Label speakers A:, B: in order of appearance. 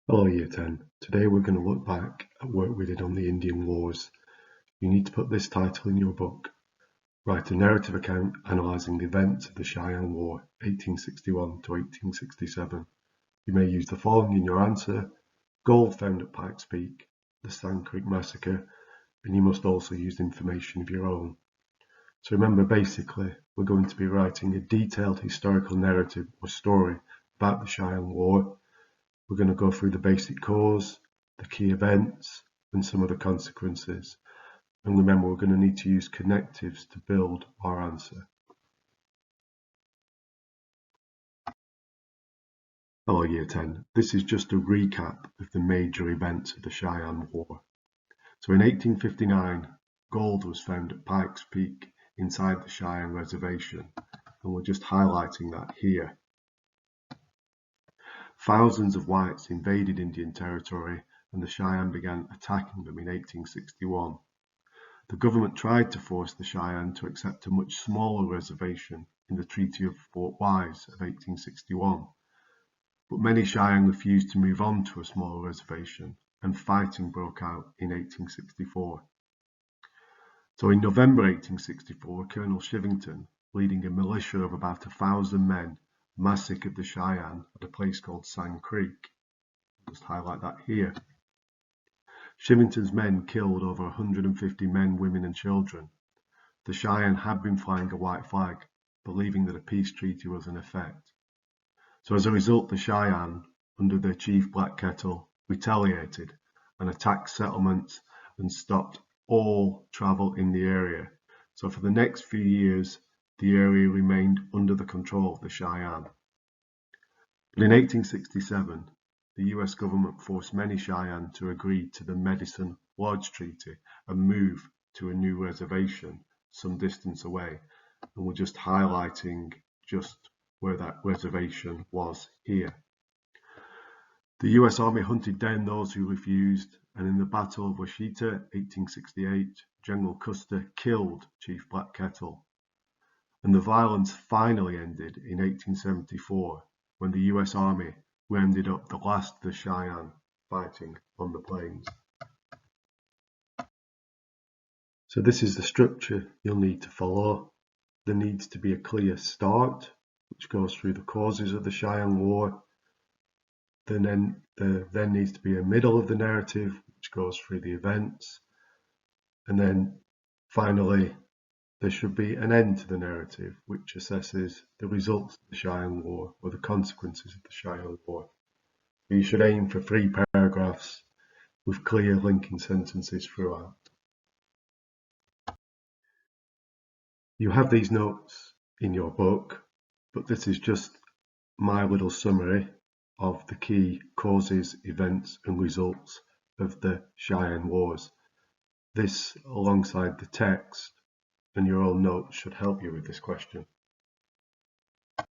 A: Hello Year 10. Today we're going to look back at work we did on the Indian Wars. You need to put this title in your book. Write a narrative account analysing the events of the Cheyenne War, 1861 to 1867. You may use the following in your answer: gold found at Pikes Peak, the Sand Creek Massacre, and you must also use information of your own. So remember, basically, we're going to be writing a detailed historical narrative or story about the Cheyenne War. We're going to go through the basic cause, the key events, and some of the consequences. And remember, we're going to need to use connectives to build our answer. Hello Year 10. This is just a recap of the major events of the Cheyenne War. So in 1859, gold was found at Pikes Peak inside the Cheyenne Reservation, and we're just highlighting that here. Thousands of whites invaded Indian territory and the Cheyenne began attacking them in 1861. The government tried to force the Cheyenne to accept a much smaller reservation in the Treaty of Fort Wise of 1861, but many Cheyenne refused to move on to a smaller reservation, and fighting broke out in 1864. So in November 1864, Colonel Shivington, leading a militia of about 1,000 men, massacred the Cheyenne at a place called Sand Creek. Just highlight that here. Shivington's men killed over 150 men, women and children. The Cheyenne had been flying a white flag, believing that a peace treaty was in effect. So as a result, the Cheyenne, under their chief Black Kettle, retaliated and attacked settlements and stopped all travel in the area. So for the next few years, the area remained under the control of the Cheyenne. But in 1867, the US government forced many Cheyenne to agree to the Medicine Lodge Treaty and move to a new reservation some distance away. And we're just highlighting just where that reservation was here. The US Army hunted down those who refused, and in the Battle of Washita, 1868, General Custer killed Chief Black Kettle. And the violence finally ended in 1874 when the US Army rounded up the last of the Cheyenne fighting on the plains. So this is the structure you'll need to follow. There needs to be a clear start, which goes through the causes of the Cheyenne War. There needs to be a middle of the narrative, which goes through the events. And then finally, there should be an end to the narrative, which assesses the results of the Cheyenne War or the consequences of the Cheyenne War. You should aim for 3 paragraphs with clear linking sentences throughout. You have these notes in your book, but this is just my little summary of the key causes, events and results of the Cheyenne Wars. This, alongside the text and your own notes, should help you with this question.